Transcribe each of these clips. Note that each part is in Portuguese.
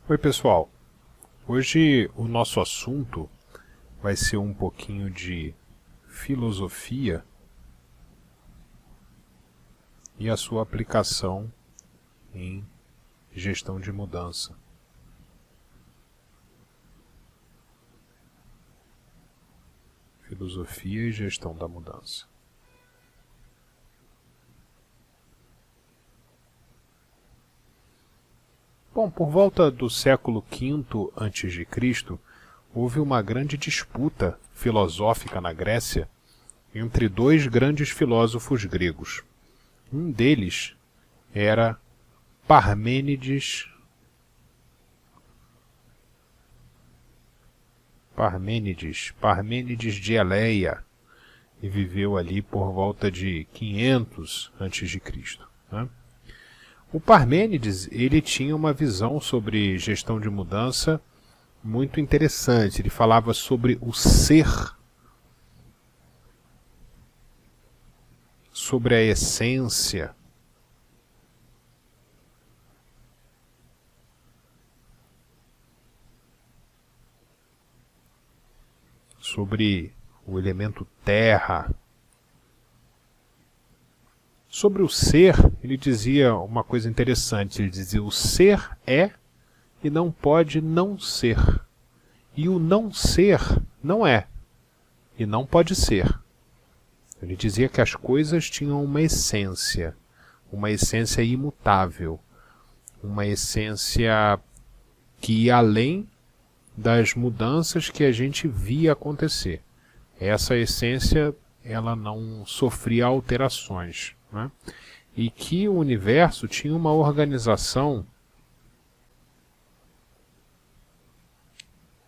Oi pessoal, hoje o nosso assunto vai ser um pouquinho de filosofia e a sua aplicação em gestão de mudança. Filosofia e gestão da mudança. Bom, por volta do século V a.C., houve uma grande disputa filosófica na Grécia entre dois grandes filósofos gregos. Um deles era Parmênides de Eleia, e viveu ali por volta de 500 a.C., né? O Parmênides, ele tinha uma visão sobre gestão de mudança muito interessante. Ele falava sobre o ser, sobre a essência, sobre o elemento terra. Sobre o ser, ele dizia uma coisa interessante. Ele dizia: o ser é e não pode não ser. E o não ser não é e não pode ser. Ele dizia que as coisas tinham uma essência imutável, uma essência que ia além das mudanças que a gente via acontecer. Essa essência, ela não sofria alterações, né? E que o universo tinha uma organização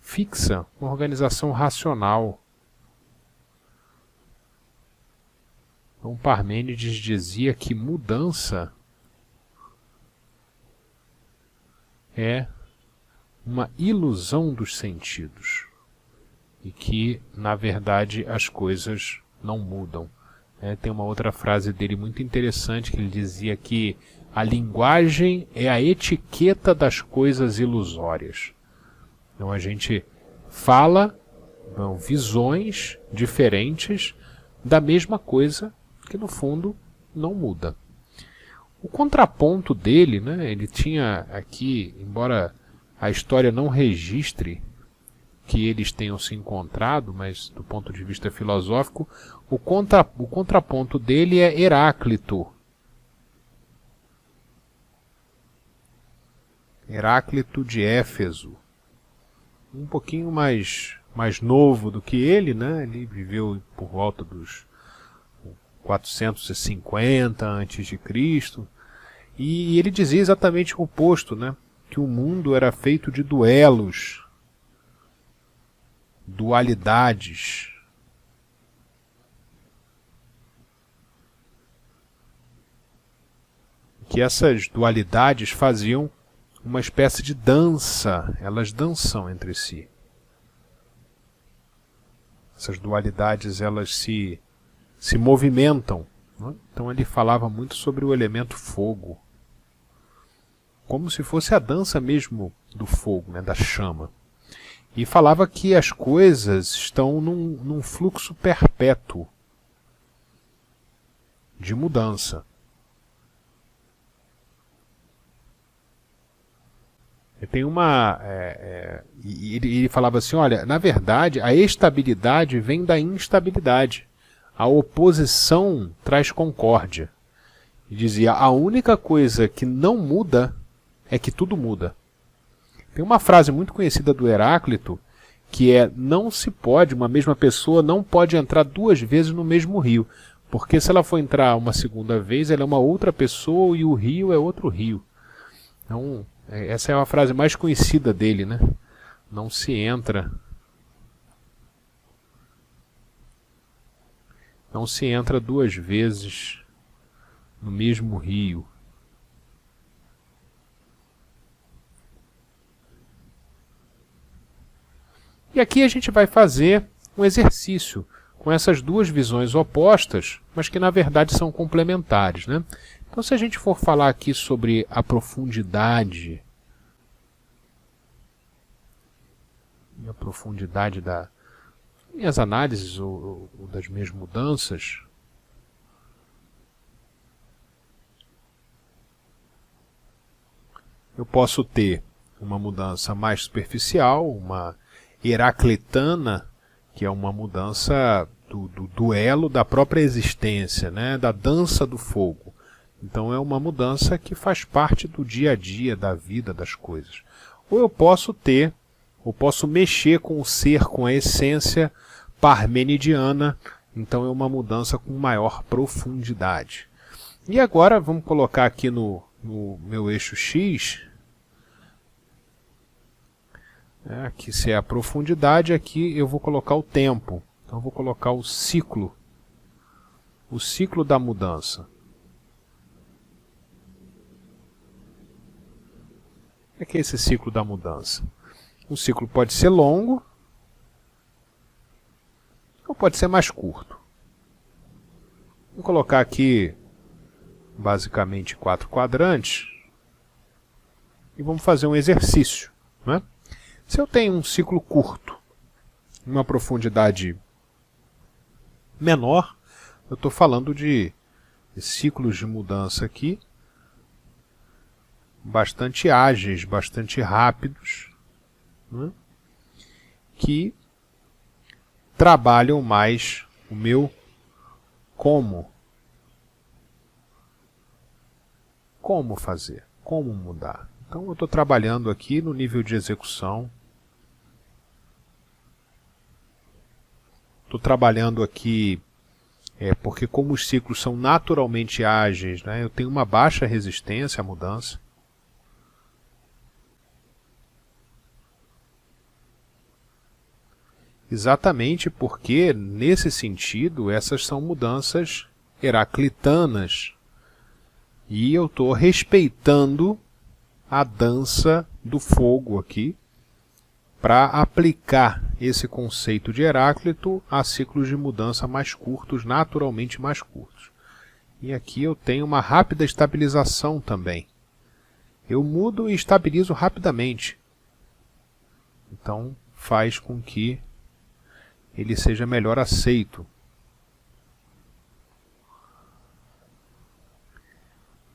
fixa, uma organização racional. Então Parmênides dizia que mudança é uma ilusão dos sentidos e que, na verdade, as coisas não mudam. Tem uma outra frase dele muito interessante que ele dizia que a linguagem é a etiqueta das coisas ilusórias. Então a gente fala visões diferentes da mesma coisa que no fundo não muda. O contraponto dele, né, ele tinha aqui, embora a história não registre que eles tenham se encontrado, mas do ponto de vista filosófico, o contraponto dele é Heráclito. Heráclito de Éfeso. Um pouquinho mais novo do que ele, né? Ele viveu por volta dos 450 a.C. E ele dizia exatamente o oposto, né? Que o mundo era feito de duelos, dualidades. Que essas dualidades faziam uma espécie de dança, elas dançam entre si. Essas dualidades, elas se movimentam, né? Então ele falava muito sobre o elemento fogo, como se fosse a dança mesmo do fogo, né, da chama. E falava que as coisas estão num fluxo perpétuo de mudança. Tem ele falava assim: olha, na verdade a estabilidade vem da instabilidade, a oposição traz concórdia. E dizia: a única coisa que não muda é que tudo muda. Tem uma frase muito conhecida do Heráclito, que é: não se pode, uma mesma pessoa não pode entrar duas vezes no mesmo rio, porque se ela for entrar uma segunda vez, ela é uma outra pessoa e o rio é outro rio. Então, essa é a frase mais conhecida dele, né? Não se entra duas vezes no mesmo rio. E aqui a gente vai fazer um exercício com essas duas visões opostas, mas que na verdade são complementares, né? Então, se a gente for falar aqui sobre a profundidade e a profundidade das minhas análises ou das minhas mudanças, eu posso ter uma mudança mais superficial, uma heraclitana, que é uma mudança do duelo da própria existência, né? Da dança do fogo. Então é uma mudança que faz parte do dia a dia, da vida, das coisas. Ou eu posso mexer com o ser, com a essência parmenidiana, então é uma mudança com maior profundidade. E agora vamos colocar aqui no meu eixo X, aqui se é a profundidade, aqui eu vou colocar o tempo. Então eu vou colocar o ciclo da mudança. O que é esse ciclo da mudança? Um ciclo pode ser longo ou pode ser mais curto. Vou colocar aqui basicamente 4 quadrantes e vamos fazer um exercício, né? Se eu tenho um ciclo curto, uma profundidade menor, eu estou falando de ciclos de mudança aqui, bastante ágeis, bastante rápidos, né? Que trabalham mais o meu como fazer, como mudar. Então eu estou trabalhando aqui no nível de execução, estou trabalhando aqui porque como os ciclos são naturalmente ágeis, né, eu tenho uma baixa resistência à mudança. Exatamente porque, nesse sentido, essas são mudanças heraclitanas. E eu estou respeitando a dança do fogo aqui para aplicar esse conceito de Heráclito a ciclos de mudança mais curtos, naturalmente mais curtos. E aqui eu tenho uma rápida estabilização também. Eu mudo e estabilizo rapidamente. Então faz com que ele seja melhor aceito.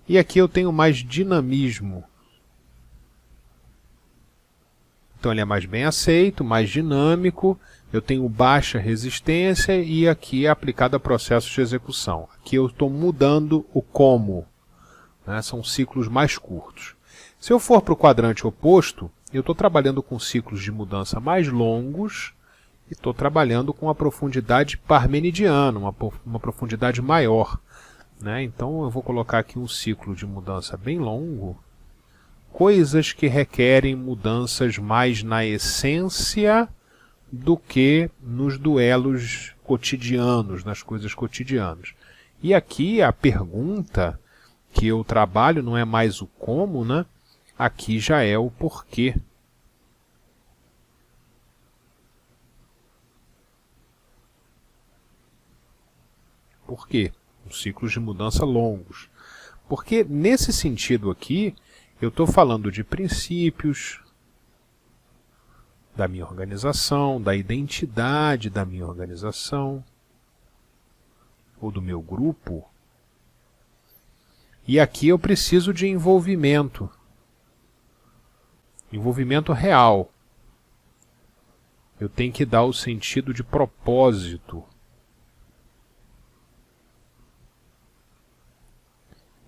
E aqui eu tenho mais dinamismo. Então ele é mais bem aceito, mais dinâmico, eu tenho baixa resistência e aqui é aplicado a processos de execução. Aqui eu estou mudando o como, né? São ciclos mais curtos. Se eu for para o quadrante oposto, eu estou trabalhando com ciclos de mudança mais longos e estou trabalhando com a profundidade parmenidiana, uma profundidade maior, né? Então eu vou colocar aqui um ciclo de mudança bem longo, coisas que requerem mudanças mais na essência do que nos duelos cotidianos, nas coisas cotidianas. E aqui a pergunta que eu trabalho não é mais o como, né? Aqui já é o porquê. Por quê? Os ciclos de mudança longos. Porque nesse sentido aqui, eu estou falando de princípios da minha organização, da identidade da minha organização, ou do meu grupo. E aqui eu preciso de envolvimento. Envolvimento real. Eu tenho que dar o sentido de propósito.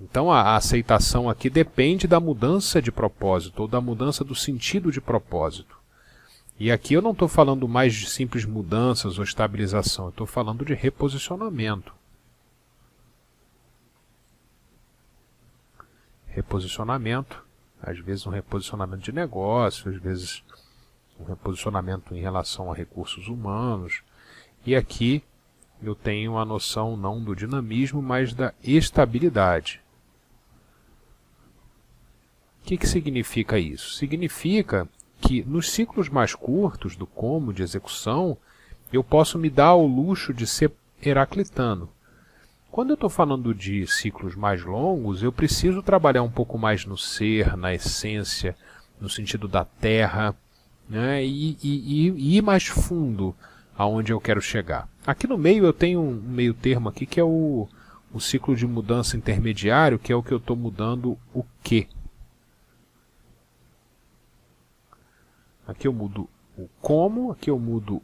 Então a aceitação aqui depende da mudança de propósito, ou da mudança do sentido de propósito. E aqui eu não estou falando mais de simples mudanças ou estabilização, eu estou falando de reposicionamento. Reposicionamento, às vezes um reposicionamento de negócio, às vezes um reposicionamento em relação a recursos humanos. E aqui eu tenho a noção não do dinamismo, mas da estabilidade. O que significa isso? Significa que nos ciclos mais curtos do como, de execução, eu posso me dar ao luxo de ser heraclitano. Quando eu estou falando de ciclos mais longos, eu preciso trabalhar um pouco mais no ser, na essência, no sentido da terra, né, e ir mais fundo aonde eu quero chegar. Aqui no meio eu tenho um meio termo aqui que é o ciclo de mudança intermediário, que é o que eu estou mudando o que. Aqui eu mudo o como, aqui eu mudo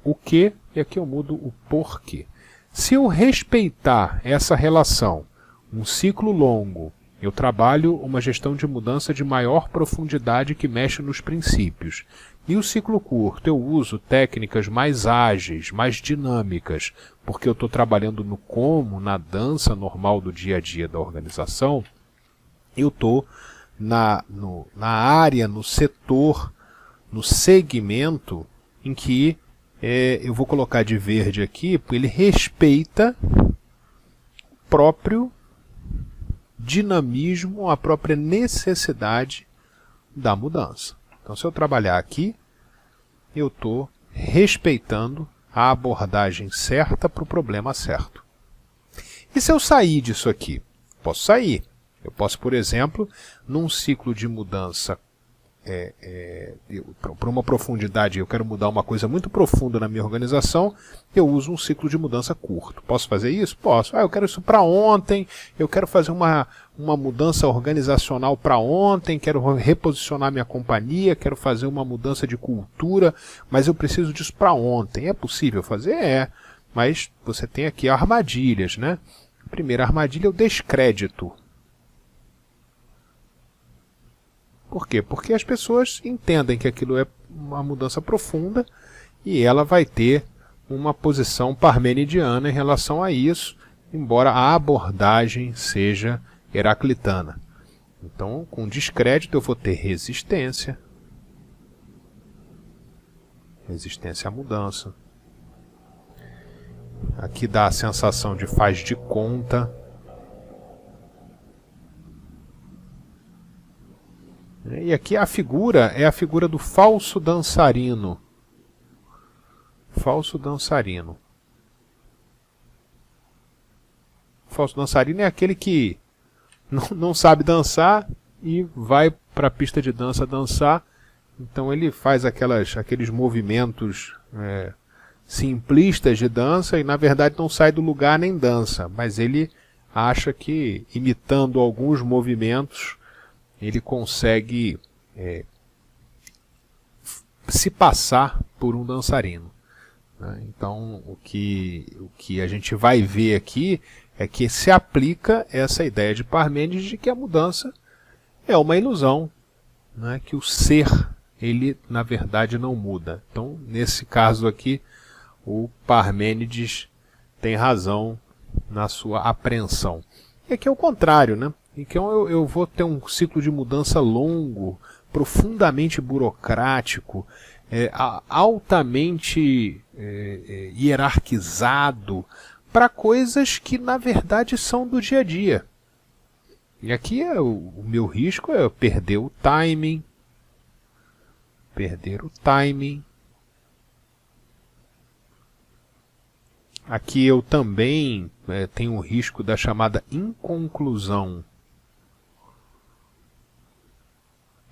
o que e aqui eu mudo o porquê. Se eu respeitar essa relação, um ciclo longo, eu trabalho uma gestão de mudança de maior profundidade que mexe nos princípios. E o ciclo curto, eu uso técnicas mais ágeis, mais dinâmicas, porque eu estou trabalhando no como, na dança normal do dia a dia da organização. Eu estou na área, no setor, no segmento em que eu vou colocar de verde aqui, porque ele respeita o próprio dinamismo, a própria necessidade da mudança. Então, se eu trabalhar aqui, eu estou respeitando a abordagem certa para o problema certo. E se eu sair disso aqui? Posso sair. Eu posso, por exemplo, num ciclo de mudança para uma profundidade, eu quero mudar uma coisa muito profunda na minha organização, eu uso um ciclo de mudança curto. Posso fazer isso? Posso. Eu quero isso para ontem, eu quero fazer uma mudança organizacional para ontem, quero reposicionar minha companhia, quero fazer uma mudança de cultura, mas eu preciso disso para ontem. É possível fazer? É, mas você tem aqui armadilhas, né? A primeira armadilha é o descrédito. Por quê? Porque as pessoas entendem que aquilo é uma mudança profunda e ela vai ter uma posição parmenidiana em relação a isso, embora a abordagem seja heraclitana. Então, com descrédito, eu vou ter resistência. Resistência à mudança. Aqui dá a sensação de faz de conta. E aqui a figura é a figura do falso dançarino. Falso dançarino. O falso dançarino é aquele que não sabe dançar e vai para a pista de dança dançar. Então ele faz aqueles movimentos simplistas de dança e na verdade não sai do lugar nem dança. Mas ele acha que imitando alguns movimentos ele consegue se passar por um dançarino. Né? Então, o que a gente vai ver aqui é que se aplica essa ideia de Parmênides de que a mudança é uma ilusão, né? Que o ser, ele na verdade não muda. Então, nesse caso aqui, o Parmênides tem razão na sua apreensão. E aqui é o contrário, né? Então eu vou ter um ciclo de mudança longo, profundamente burocrático, altamente hierarquizado, para coisas que na verdade são do dia a dia. E aqui o meu risco é perder o timing. Perder o timing. Aqui eu também tenho o risco da chamada inconclusão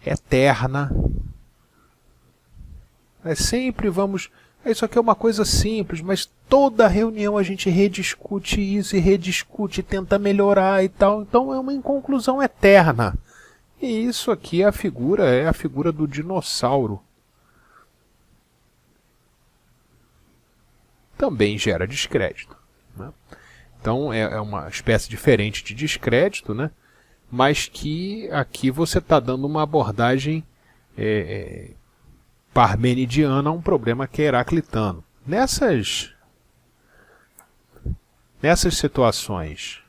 eterna. Sempre vamos... Isso aqui é uma coisa simples, mas toda reunião a gente rediscute isso e rediscute, tenta melhorar e tal. Então é uma inconclusão eterna. E isso aqui é a figura do dinossauro. Também gera descrédito. Né? Então é uma espécie diferente de descrédito, né? Mas que aqui você está dando uma abordagem parmenidiana a um problema que é heraclitano. Nessas situações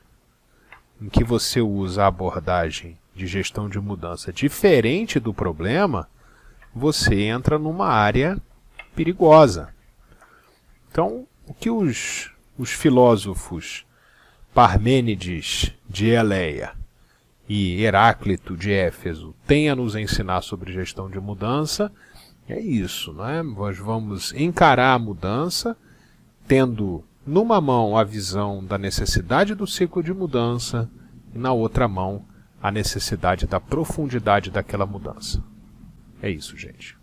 em que você usa a abordagem de gestão de mudança diferente do problema, você entra numa área perigosa. Então, o que os filósofos Parmênides de Eleia e Heráclito de Éfeso têm a nos ensinar sobre gestão de mudança é isso, não é? Nós vamos encarar a mudança tendo numa mão a visão da necessidade do ciclo de mudança e na outra mão a necessidade da profundidade daquela mudança. É isso, gente.